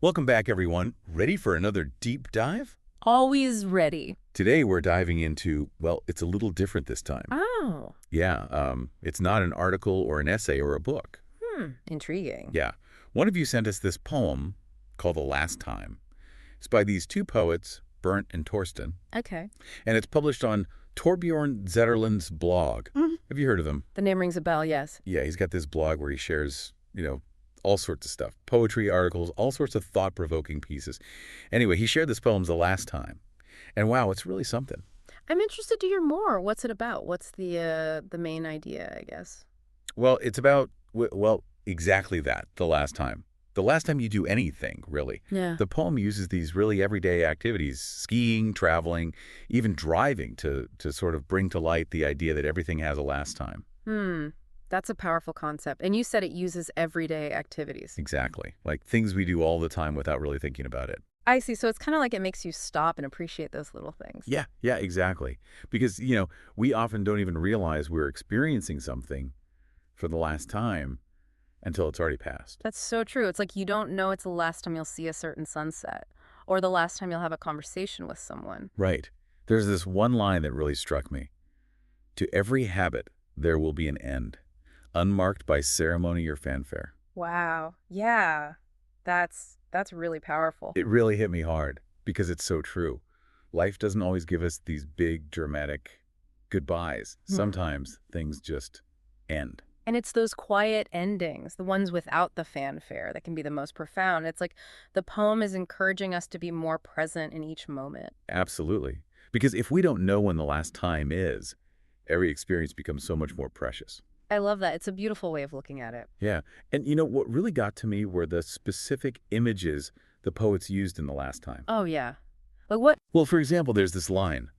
Welcome back, everyone. Ready for another deep dive? Always ready. Today, we're diving into, well, it's a little different this time. Oh, Yeah, it's not an article or an essay or a book. intriguing. Yeah. One of you sent us this poem called The Last Time. It's by these two poets, Bernt and Torsten, Okay. and it's published on Torbjorn Zetterlund's blog. Mhm. Have you heard of him? The name rings a bell, yes. Yeah, he's got this blog where he shares, all sorts of stuff. Poetry, articles, all sorts of thought-provoking pieces. Anyway, he shared this poem The Last Time. And wow, it's really something. I'm interested to hear more. What's it about? What's the main idea, I guess? Well, it's about, well, exactly that, the last time. The last time you do anything, really. Yeah. The poem uses these really everyday activities, skiing, traveling, even driving, to sort of bring to light the idea that everything has a last time. That's a powerful concept. And you said it uses everyday activities. Exactly. Like things we do all the time without really thinking about it. I see. So it's kind of like it makes you stop and appreciate those little things. Yeah, exactly. Because, we often don't even realize we're experiencing something for the last time until it's already passed. That's so true. It's like you don't know it's the last time you'll see a certain sunset or the last time you'll have a conversation with someone. Right. There's this one line that really struck me. To every habit, there will be an end, unmarked by ceremony or fanfare. Wow. Yeah. That's really powerful. It really hit me hard because it's so true. Life doesn't always give us these big, dramatic goodbyes. Sometimes things just end. And it's those quiet endings, the ones without the fanfare, that can be the most profound. It's like the poem is encouraging us to be more present in each moment. Absolutely. Because if we don't know when the last time is, every experience becomes so much more precious. I love that. It's a beautiful way of looking at it. Yeah. And what really got to me were the specific images the poets used in the last time. Oh, yeah. Like what? Well, for example, there's this line,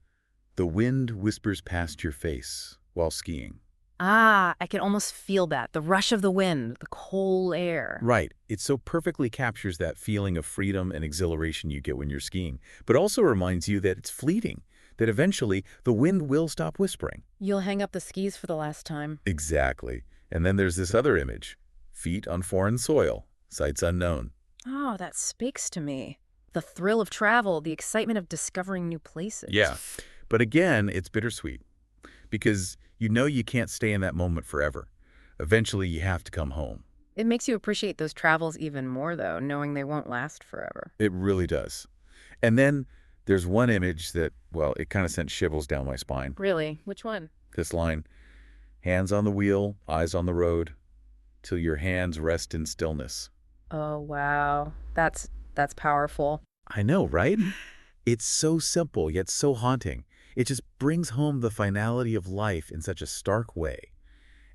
"The wind whispers past your face while skiing." Ah, I can almost feel that. The rush of the wind, the cold air. Right. It so perfectly captures that feeling of freedom and exhilaration you get when you're skiing, but also reminds you that it's fleeting, that eventually the wind will stop whispering. You'll hang up the skis for the last time. Exactly. And then there's this other image, feet on foreign soil, sights unknown. Oh, that speaks to me. The thrill of travel, the excitement of discovering new places. Yeah. But again, it's bittersweet because you can't stay in that moment forever. Eventually, you have to come home. It makes you appreciate those travels even more, though, knowing they won't last forever. It really does. And then there's one image that, well, it kind of sent shivers down my spine. Really? Which one? This line, hands on the wheel, eyes on the road, till your hands rest in stillness. Oh, wow. That's powerful. I know, right? It's so simple, yet so haunting. It just brings home the finality of life in such a stark way.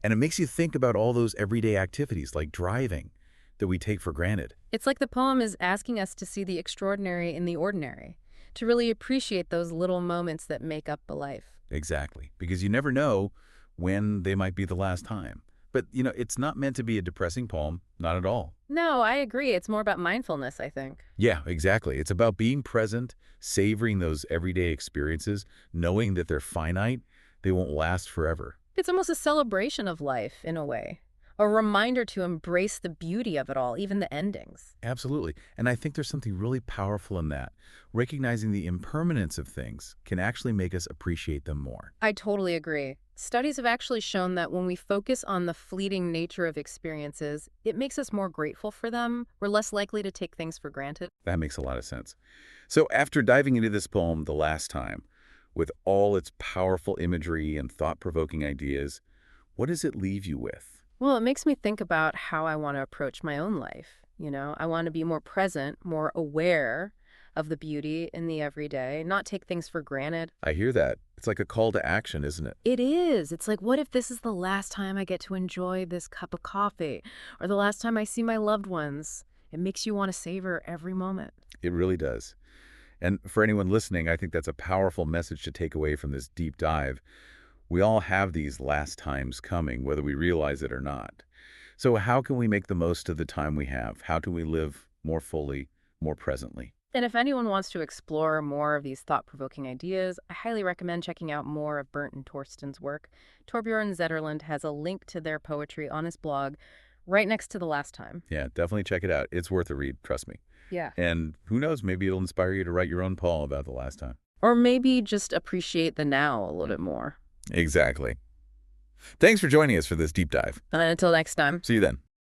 And it makes you think about all those everyday activities like driving that we take for granted. It's like the poem is asking us to see the extraordinary in the ordinary, to really appreciate those little moments that make up a life. Exactly. Because you never know when they might be the last time. But, it's not meant to be a depressing poem. Not at all. No, I agree. It's more about mindfulness, I think. Yeah, exactly. It's about being present, savoring those everyday experiences, knowing that they're finite, they won't last forever. It's almost a celebration of life, in a way. A reminder to embrace the beauty of it all, even the endings. Absolutely. And I think there's something really powerful in that. Recognizing the impermanence of things can actually make us appreciate them more. I totally agree. Studies have actually shown that when we focus on the fleeting nature of experiences, it makes us more grateful for them. We're less likely to take things for granted. That makes a lot of sense. So after diving into this poem the last time, with all its powerful imagery and thought-provoking ideas, what does it leave you with? Well, it makes me think about how I want to approach my own life. I want to be more present, more aware of the beauty in the everyday, not take things for granted. I hear that. It's like a call to action, isn't it? It is. It's like, what if this is the last time I get to enjoy this cup of coffee or the last time I see my loved ones? It makes you want to savor every moment. It really does. And for anyone listening, I think that's a powerful message to take away from this deep dive. We all have these last times coming, whether we realize it or not. So how can we make the most of the time we have? How can we live more fully, more presently? And if anyone wants to explore more of these thought-provoking ideas, I highly recommend checking out more of Bernt and Torsten's work. Torbjorn Zetterlund has a link to their poetry on his blog right next to the last time. Yeah, definitely check it out. It's worth a read, trust me. Yeah. And who knows, maybe it'll inspire you to write your own poem about the last time. Or maybe just appreciate the now a little bit more. Exactly. Thanks for joining us for this deep dive. And until next time. See you then.